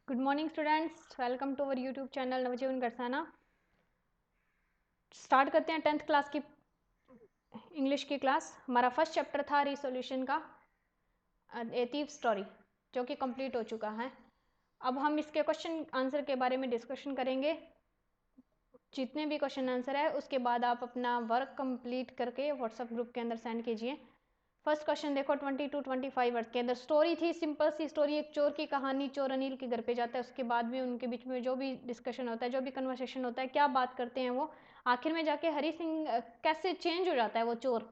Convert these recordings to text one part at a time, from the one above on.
Good morning students, welcome to our YouTube channel Navjeevan Garsana. Start करते हैं 10th class की English की क्लास। हमारा फर्स्ट चैप्टर था रिसोल्यूशन का, ए थीव स्टोरी, जो कि कंप्लीट हो चुका है। अब हम इसके क्वेश्चन आंसर के बारे में डिस्कशन करेंगे। जितने भी क्वेश्चन आंसर है उसके बाद आप अपना वर्क कंप्लीट करके व्हाट्सएप ग्रुप के अंदर सेंड कीजिए। फर्स्ट क्वेश्चन देखो, 22-25 वर्ड्स के अंदर स्टोरी थी। सिंपल सी स्टोरी, एक चोर की कहानी। चोर अनिल के घर पे जाता है, उसके बाद भी उनके बीच में जो भी डिस्कशन होता है, जो भी कन्वर्सेशन होता है, क्या बात करते हैं वो, आखिर में जाके हरी सिंह कैसे चेंज हो जाता है वो चोर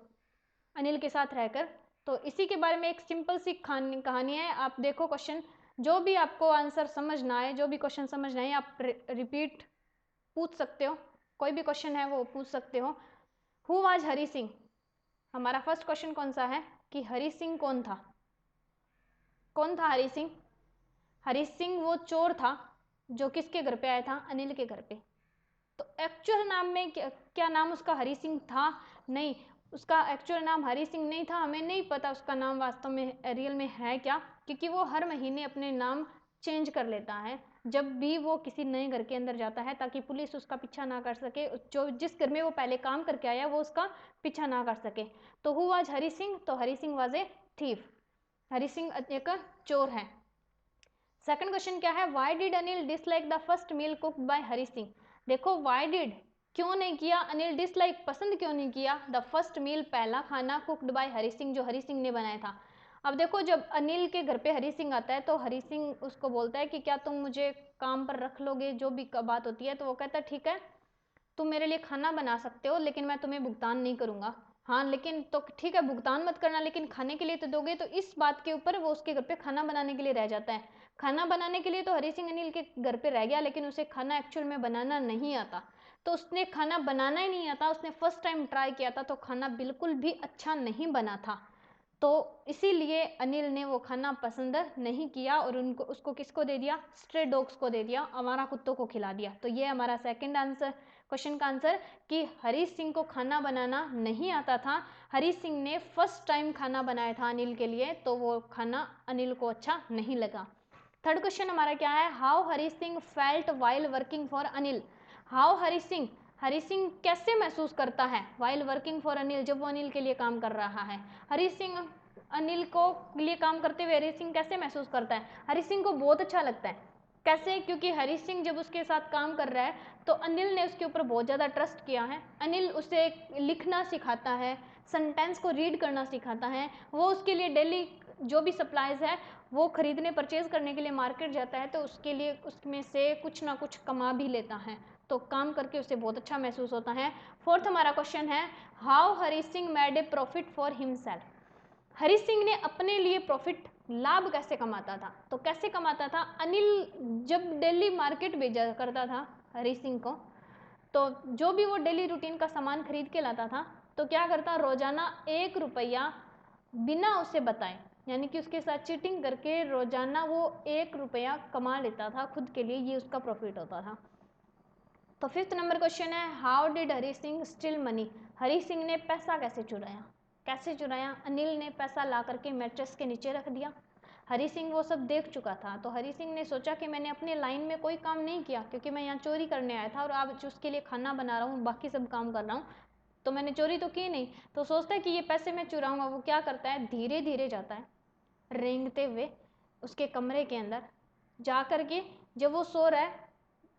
अनिल के साथ रहकर। तो इसी के बारे में एक सिंपल सी कहानी है। आप देखो क्वेश्चन, जो भी आपको आंसर समझ ना आए, जो भी क्वेश्चन समझ ना आए, आप रिपीट पूछ सकते हो। कोई भी क्वेश्चन है वो पूछ सकते हो। Who was Hari Singh? हमारा फर्स्ट क्वेश्चन कौन सा है कि हरी सिंह कौन था? कौन था हरी सिंह? हरी सिंह वो चोर था जो किसके घर पे आया था? अनिल के घर पे। तो एक्चुअल नाम में क्या नाम उसका हरी सिंह था? नहीं, उसका एक्चुअल नाम हरी सिंह नहीं था। हमें नहीं पता उसका नाम वास्तव में रियल में है क्या, क्योंकि वो हर महीने अपने नाम चेंज कर लेता है जब भी वो किसी नए घर के अंदर जाता है, ताकि पुलिस उसका पीछा ना कर सके। जो जिस घर में वो पहले काम करके आया वो उसका पीछा ना कर सके। तो हु वाज हरी सिंह? तो Hari Singh was a thief. Hari Singh एक चोर है। सेकंड क्वेश्चन क्या है? Why did Anil dislike the first meal cooked by Hari Singh? देखो, व्हाई डिड, क्यों नहीं किया अनिल, डिसलाइक पसंद क्यों नहीं किया, द फर्स्ट मील पहला खाना कुक्ड बाय हरी सिंह, जो हरी सिंह ने बनाया था। अब देखो, जब अनिल के घर पे हरी सिंह आता है तो हरी सिंह उसको बोलता है कि क्या तुम मुझे काम पर रख लोगे, जो भी बात होती है। तो वो कहता है ठीक है, तुम मेरे लिए खाना बना सकते हो, लेकिन मैं तुम्हें भुगतान नहीं करूंगा। हाँ लेकिन, तो ठीक है भुगतान मत करना, लेकिन खाने के लिए तो दोगे। तो इस बात के ऊपर वो उसके घर पे खाना बनाने के लिए रह जाता है। खाना बनाने के लिए तो हरी सिंह अनिल के घर पे रह गया, लेकिन उसे खाना एक्चुअल में बनाना नहीं आता। तो उसने खाना बनाना ही नहीं आता, उसने फर्स्ट टाइम ट्राई किया था तो खाना बिल्कुल भी अच्छा नहीं बना था। तो इसीलिए अनिल ने वो खाना पसंद नहीं किया और उनको उसको किसको दे दिया? स्ट्रे डॉग्स को दे दिया, आवारा कुत्तों को खिला दिया। तो ये हमारा सेकंड आंसर, क्वेश्चन का आंसर, कि हरी सिंह को खाना बनाना नहीं आता था। हरी सिंह ने फर्स्ट टाइम खाना बनाया था अनिल के लिए, तो वो खाना अनिल को अच्छा नहीं लगा। थर्ड क्वेश्चन हमारा क्या है? How Hari Singh felt while working for Anil? How Hari Singh कैसे महसूस करता है वाइल वर्किंग फॉर अनिल, जब वो अनिल के लिए काम कर रहा है? हरी सिंह अनिल को लिए काम करते हुए हरी सिंह कैसे महसूस करता है? हरी सिंह को बहुत अच्छा लगता है। कैसे? क्योंकि हरी सिंह जब उसके साथ काम कर रहा है तो अनिल ने उसके ऊपर बहुत ज़्यादा ट्रस्ट किया है। अनिल उसे लिखना सिखाता है, सेंटेंस को रीड करना सिखाता है, वो उसके लिए डेली जो भी सप्लाईज है वो खरीदने परचेज करने के लिए मार्केट जाता है, तो उसके लिए उसमें से कुछ ना कुछ कमा भी लेता है। तो काम करके उसे बहुत अच्छा महसूस होता है। फोर्थ हमारा क्वेश्चन है, how Hari Singh made a profit for himself? Hari Singh ने अपने लिए प्रॉफिट, लाभ कैसे कमाता था? तो कैसे कमाता था? अनिल जब डेली मार्केट भेजा करता था हरी सिंह को, तो जो भी वो डेली रूटीन का सामान खरीद के लाता था, तो क्या करता? रोजाना 1 रुपया बिना उसे बताए, यानी कि उसके साथ चीटिंग करके रोजाना वो 1 रुपया कमा लेता था खुद के लिए, ये उसका प्रॉफिट होता था। तो फिफ्थ नंबर क्वेश्चन है, how did Hari Singh steal money? Hari Singh ने पैसा कैसे चुराया? कैसे चुराया? अनिल ने पैसा ला करके मैट्रेस के नीचे रख दिया। हरी सिंह वो सब देख चुका था, तो हरी सिंह ने सोचा कि मैंने अपने लाइन में कोई काम नहीं किया, क्योंकि मैं यहाँ चोरी करने आया था और आज उसके लिए खाना बना रहा हूँ, बाकी सब काम कर रहा हूँ, तो मैंने चोरी तो की नहीं। तो सोचता है कि ये पैसे मैं चुराऊंगा। वो क्या करता है? धीरे धीरे जाता है रेंगते हुए उसके कमरे के अंदर, जा कर के जब वो सो रहा है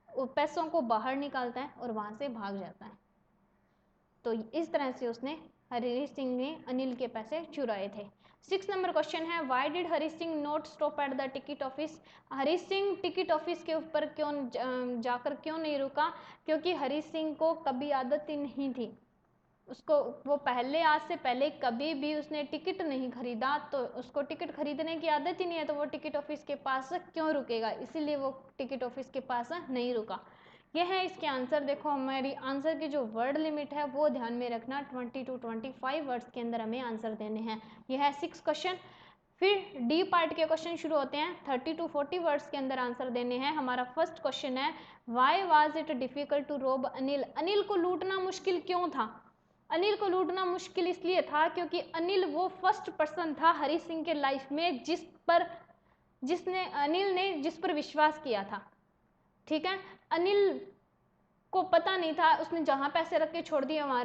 वो पैसों को बाहर निकालता है और वहां से भाग जाता है। तो इस तरह से उसने, हरी सिंह ने अनिल के पैसे चुराए थे। 6 नंबर क्वेश्चन है, why did Hari Singh not stop at the ticket office? Hari Singh ticket office के ऊपर क्यों जाकर क्यों नहीं रुका? क्योंकि हरी सिंह को कभी आदत ही नहीं थी, उसको वो पहले, आज से पहले कभी भी उसने टिकट नहीं खरीदा, तो उसको टिकट खरीदने की आदत ही नहीं है, तो वो टिकट ऑफिस के पास क्यों रुकेगा? इसीलिए वो टिकट ऑफिस के पास नहीं रुका। यह है इसके आंसर। देखो, हमारी आंसर की जो वर्ड लिमिट है वो ध्यान में रखना, 20 to 25 वर्ड्स के अंदर हमें आंसर देने हैं। यह है 6 क्वेश्चन। फिर डी पार्ट के क्वेश्चन शुरू होते हैं, 30 to 40 वर्ड्स के अंदर आंसर देने हैं। हमारा फर्स्ट क्वेश्चन है, why was it difficult to rob Anil? Anil को लूटना मुश्किल क्यों था? अनिल को लूटना मुश्किल इसलिए था क्योंकि अनिल वो फर्स्ट पर्सन था हरी सिंह के लाइफ में जिस पर अनिल ने जिस पर विश्वास किया था, ठीक है। अनिल को पता नहीं था, उसने जहाँ पैसे रख के छोड़ दिए वहाँ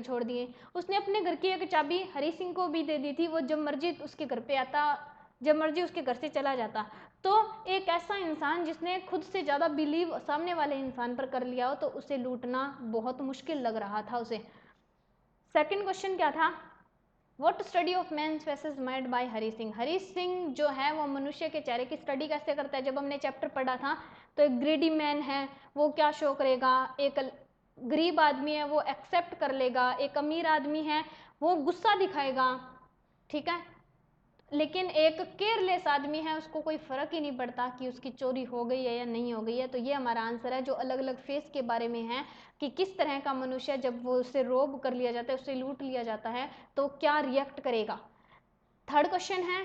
छोड़ दिए। उसने अपने घर की एक चाबी हरी सिंह को भी दे दी थी, वो जब मर्जी उसके घर पे आता, जब मर्जी उसके घर से चला जाता। तो एक ऐसा इंसान जिसने खुद से ज़्यादा बिलीव सामने वाले इंसान पर कर लिया हो, तो उसे लूटना बहुत मुश्किल लग रहा था उसे। सेकंड क्वेश्चन क्या था, what study of man faces made by Hari Singh. Hari Singh जो है वो मनुष्य के चेहरे की स्टडी कैसे करता है। जब हमने चैप्टर पढ़ा था तो एक ग्रेडी मैन है, वो क्या शो करेगा, एक गरीब आदमी है वो एक्सेप्ट कर लेगा, एक अमीर आदमी है वो गुस्सा दिखाएगा, ठीक है। लेकिन एक केयरलेस आदमी है, उसको कोई फर्क ही नहीं पड़ता कि उसकी चोरी हो गई है या नहीं हो गई है। तो ये हमारा आंसर है, जो अलग अलग फेस के बारे में है कि किस तरह का मनुष्य जब वो उससे रोब कर लिया जाता है, उससे लूट लिया जाता है तो क्या रिएक्ट करेगा। थर्ड क्वेश्चन है,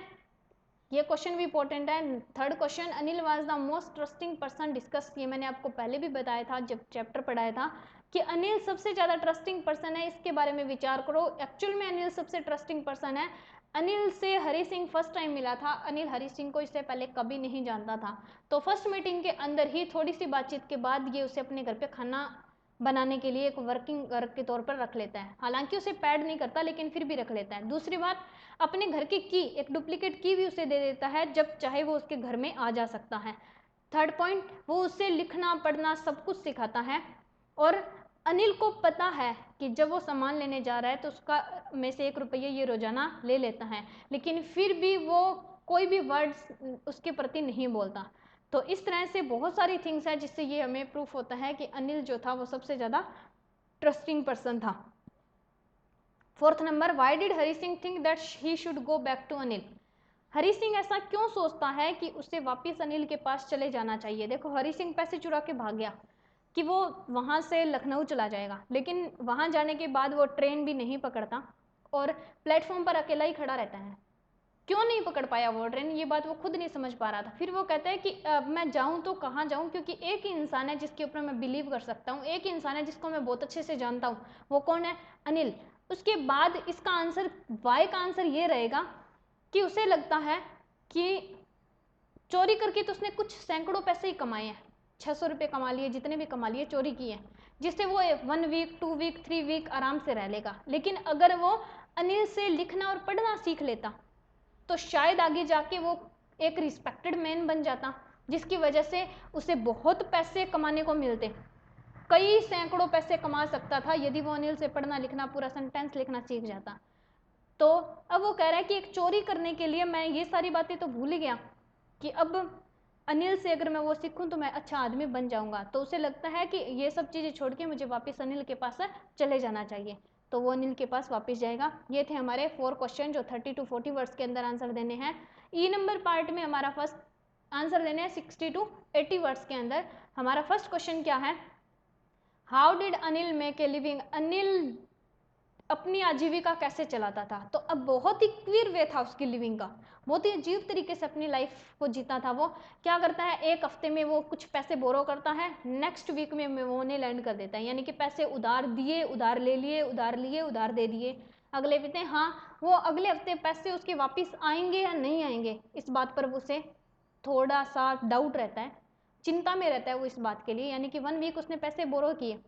ये क्वेश्चन भी इंपॉर्टेंट है। Third question, Anil was the most trusting person discuss. ये मैंने आपको पहले भी बताया था जब चैप्टर पढ़ाया था कि अनिल सबसे ज़्यादा ट्रस्टिंग पर्सन है, इसके बारे में विचार करो। एक्चुअल में अनिल सबसे ट्रस्टिंग पर्सन है। अनिल से हरी सिंह फर्स्ट टाइम मिला था, अनिल हरी सिंह को इससे पहले कभी नहीं जानता था। तो फर्स्ट मीटिंग के अंदर ही थोड़ी सी बातचीत के बाद ये उसे अपने घर पे खाना बनाने के लिए एक वर्किंग वर्क के तौर पर रख लेता है। हालांकि उसे पैड नहीं करता लेकिन फिर भी रख लेता है। दूसरी बात, अपने घर की एक डुप्लीकेट की भी उसे दे देता है, जब चाहे वो उसके घर में आ जा सकता है। थर्ड पॉइंट, वो उसे लिखना पढ़ना सब कुछ सिखाता है। और अनिल को पता है कि जब वो सामान लेने जा रहा है तो उसका में से 1 रुपये ये रोजाना ले लेता है, लेकिन फिर भी वो कोई भी वर्ड्स उसके प्रति नहीं बोलता। तो इस तरह से बहुत सारी थिंग्स है जिससे ये हमें प्रूफ होता है कि अनिल जो था वो सबसे ज़्यादा ट्रस्टिंग पर्सन था। Fourth number, why did Hari Singh think that he should go back to Anil. Hari Singh ऐसा क्यों सोचता है कि उसे वापस अनिल के पास चले जाना चाहिए। देखो, हरी सिंह पैसे चुरा के भाग गया कि वो वहाँ से लखनऊ चला जाएगा, लेकिन वहाँ जाने के बाद वो ट्रेन भी नहीं पकड़ता और प्लेटफॉर्म पर अकेला ही खड़ा रहता है। क्यों नहीं पकड़ पाया वो ट्रेन, ये बात वो खुद नहीं समझ पा रहा था। फिर वो कहता है कि मैं जाऊँ तो कहाँ जाऊँ, क्योंकि एक ही इंसान है जिसके ऊपर मैं बिलीव कर सकता हूँ, एक ही इंसान है जिसको मैं बहुत अच्छे से जानता हूँ, वो कौन है, अनिल। उसके बाद इसका आंसर, वाई का आंसर ये रहेगा कि उसे लगता है कि चोरी करके तो उसने कुछ सैकड़ों पैसे ही कमाए हैं, 600 रुपये कमा लिए, जितने भी कमा लिए चोरी किए, जिससे वो 1 वीक 2 वीक 3 वीक आराम से रह लेगा। लेकिन अगर वो अनिल से लिखना और पढ़ना सीख लेता तो शायद आगे जाके वो एक रिस्पेक्टेड मैन बन जाता, जिसकी वजह से उसे बहुत पैसे कमाने को मिलते, कई सैकड़ों पैसे कमा सकता था यदि वो अनिल से पढ़ना लिखना पूरा सेंटेंस लिखना सीख जाता। तो अब वो कह रहा है कि एक चोरी करने के लिए मैं ये सारी बातें तो भूल ही गया कि अब अनिल से अगर मैं वो सीखूं तो मैं अच्छा आदमी बन जाऊंगा। तो उसे लगता है कि ये सब चीज़ें छोड़ के मुझे वापस अनिल के पास चले जाना चाहिए, तो वो अनिल के पास वापस जाएगा। ये थे हमारे 4 क्वेश्चन जो 30 to 40 वर्ड्स के अंदर आंसर देने हैं। ई नंबर पार्ट में हमारा फर्स्ट आंसर देने हैं 60 to 80 वर्ड्स के अंदर। हमारा फर्स्ट क्वेश्चन क्या है, how did Anil make a living. Anil अपनी आजीविका कैसे चलाता था। तो अब बहुत ही क्लियर वे था उसकी लिविंग का, बहुत ही अजीब तरीके से अपनी लाइफ को जीता था। वो क्या करता है, एक हफ्ते में वो कुछ पैसे बोरो करता है, नेक्स्ट वीक में वो उन्हें लैंड कर देता है, यानी कि पैसे उधार दिए, उधार ले लिए, उधार लिए, उधार दे दिए। अगले हफ्ते, हाँ, वो अगले हफ्ते पैसे उसके वापस आएंगे या नहीं आएंगे, इस बात पर उसे थोड़ा सा डाउट रहता है, चिंता में रहता है वो इस बात के लिए। यानी कि 1 वीक उसने पैसे बोरो किए,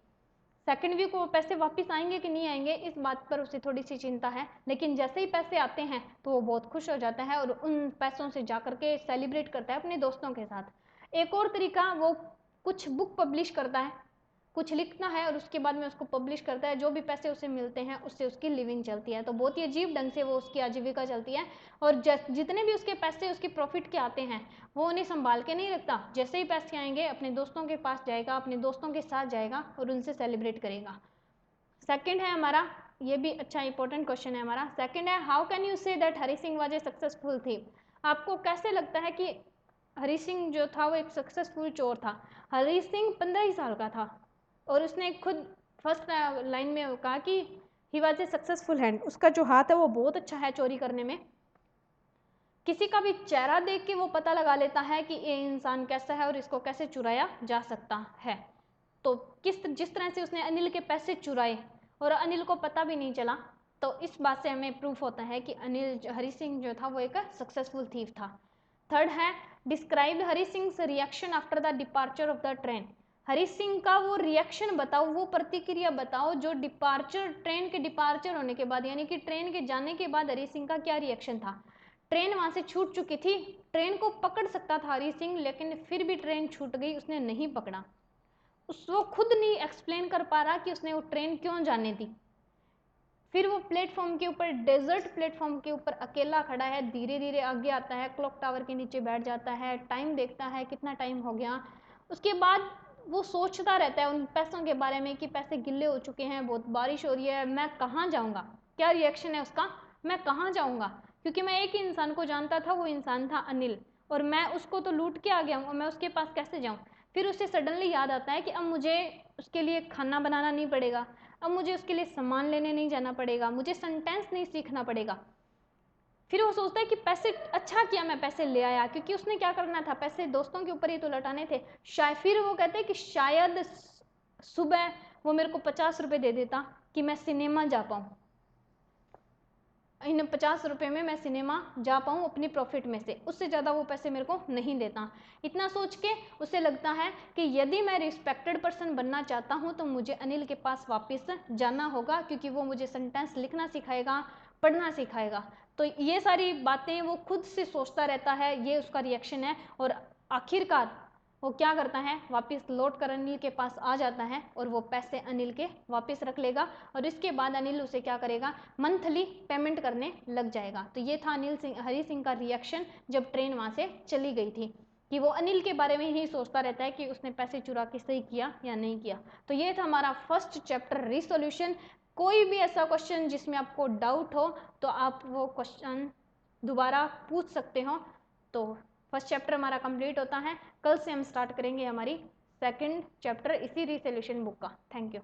सेकेंड वीक वो पैसे वापस आएंगे कि नहीं आएंगे, इस बात पर उसे थोड़ी सी चिंता है। लेकिन जैसे ही पैसे आते हैं तो वो बहुत खुश हो जाता है और उन पैसों से जा करके सेलिब्रेट करता है अपने दोस्तों के साथ। एक और तरीका, वो कुछ बुक पब्लिश करता है, कुछ लिखता है और उसके बाद में उसको पब्लिश करता है, जो भी पैसे उसे मिलते हैं उससे उसकी लिविंग चलती है। तो बहुत ही अजीब ढंग से वो उसकी आजीविका चलती है। और जितने भी उसके पैसे उसके प्रॉफिट के आते हैं वो उन्हें संभाल के नहीं रखता, जैसे ही पैसे आएंगे अपने दोस्तों के पास जाएगा, अपने दोस्तों के साथ जाएगा और उनसे सेलिब्रेट करेगा। सेकंड है हमारा, ये भी अच्छा इंपॉर्टेंट क्वेश्चन है हमारा। सेकंड है, how can you say that Hari Singh was A successful thief. आपको कैसे लगता है कि हरी सिंह जो था वो एक सक्सेसफुल चोर था। हरी सिंह 15 ही साल का था और उसने खुद फर्स्ट लाइन में कहा कि he was a successful hand, उसका जो हाथ है वो बहुत अच्छा है चोरी करने में। किसी का भी चेहरा देख के वो पता लगा लेता है कि ये इंसान कैसा है और इसको कैसे चुराया जा सकता है। तो जिस तरह से उसने अनिल के पैसे चुराए और अनिल को पता भी नहीं चला, तो इस बात से हमें प्रूफ होता है कि हरी सिंह जो था वो एक सक्सेसफुल थीफ था। थर्ड है describe Hari Singh reaction after the departure of the train. Hari Singh का वो रिएक्शन बताओ, वो प्रतिक्रिया बताओ जो डिपार्चर, ट्रेन के डिपार्चर होने के बाद, यानी कि ट्रेन के जाने के बाद हरी सिंह का क्या रिएक्शन था। ट्रेन वहां से छूट चुकी थी, ट्रेन को पकड़ सकता था हरी सिंह, लेकिन फिर भी ट्रेन छूट गई, उसने नहीं पकड़ा। वो खुद नहीं एक्सप्लेन कर पा रहा कि उसने वो ट्रेन क्यों जाने दी। फिर वो प्लेटफॉर्म के ऊपर, डेजर्ट प्लेटफॉर्म के ऊपर अकेला खड़ा है, धीरे धीरे आगे आता है, क्लॉक टावर के नीचे बैठ जाता है, टाइम देखता है कितना टाइम हो गया। उसके बाद वो सोचता रहता है उन पैसों के बारे में कि पैसे गिल्ले हो चुके हैं, बहुत बारिश हो रही है, मैं कहाँ जाऊँगा। क्या रिएक्शन है उसका, मैं कहाँ जाऊँगा, क्योंकि मैं एक ही इंसान को जानता था, वो इंसान था अनिल, और मैं उसको तो लूट के आ गया हूँ, मैं उसके पास कैसे जाऊँ। फिर उसे सडनली याद आता है कि अब मुझे उसके लिए खाना बनाना नहीं पड़ेगा, अब मुझे उसके लिए सामान लेने नहीं जाना पड़ेगा, मुझे सेंटेंस नहीं सीखना पड़ेगा। फिर वो सोचता है कि पैसे, अच्छा किया मैं पैसे ले आया, क्योंकि उसने क्या करना था, पैसे दोस्तों के ऊपर ही तो लौटाने थे। शायद फिर वो कहते हैं कि शायद सुबह वो मेरे को 50 रुपये दे देता कि मैं सिनेमा जा पाऊँ, इन 50 रुपये में मैं सिनेमा जा पाऊँ अपनी प्रॉफिट में से, उससे ज़्यादा वो पैसे मेरे को नहीं देता। इतना सोच के उसे लगता है कि यदि मैं रिस्पेक्टेड पर्सन बनना चाहता हूँ तो मुझे अनिल के पास वापस जाना होगा, क्योंकि वो मुझे सेंटेंस लिखना सिखाएगा, पढ़ना सिखाएगा। तो ये सारी बातें वो खुद से सोचता रहता है, ये उसका रिएक्शन है। और आखिरकार वो क्या करता है, वापस लौट कर अनिल के पास आ जाता है और वो पैसे अनिल के वापस रख लेगा, और इसके बाद अनिल उसे क्या करेगा, मंथली पेमेंट करने लग जाएगा। तो ये था हरी सिंह का रिएक्शन जब ट्रेन वहाँ से चली गई थी, कि वो अनिल के बारे में ही सोचता रहता है कि उसने पैसे चुरा के सही किया या नहीं किया। तो ये था हमारा फर्स्ट चैप्टर रिसोल्यूशन। कोई भी ऐसा क्वेश्चन जिसमें आपको डाउट हो तो आप वो क्वेश्चन दोबारा पूछ सकते हो। तो फर्स्ट चैप्टर हमारा कंप्लीट होता है, कल से हम स्टार्ट करेंगे हमारी सेकंड चैप्टर इसी रिसोल्यूशन बुक का। Thank you.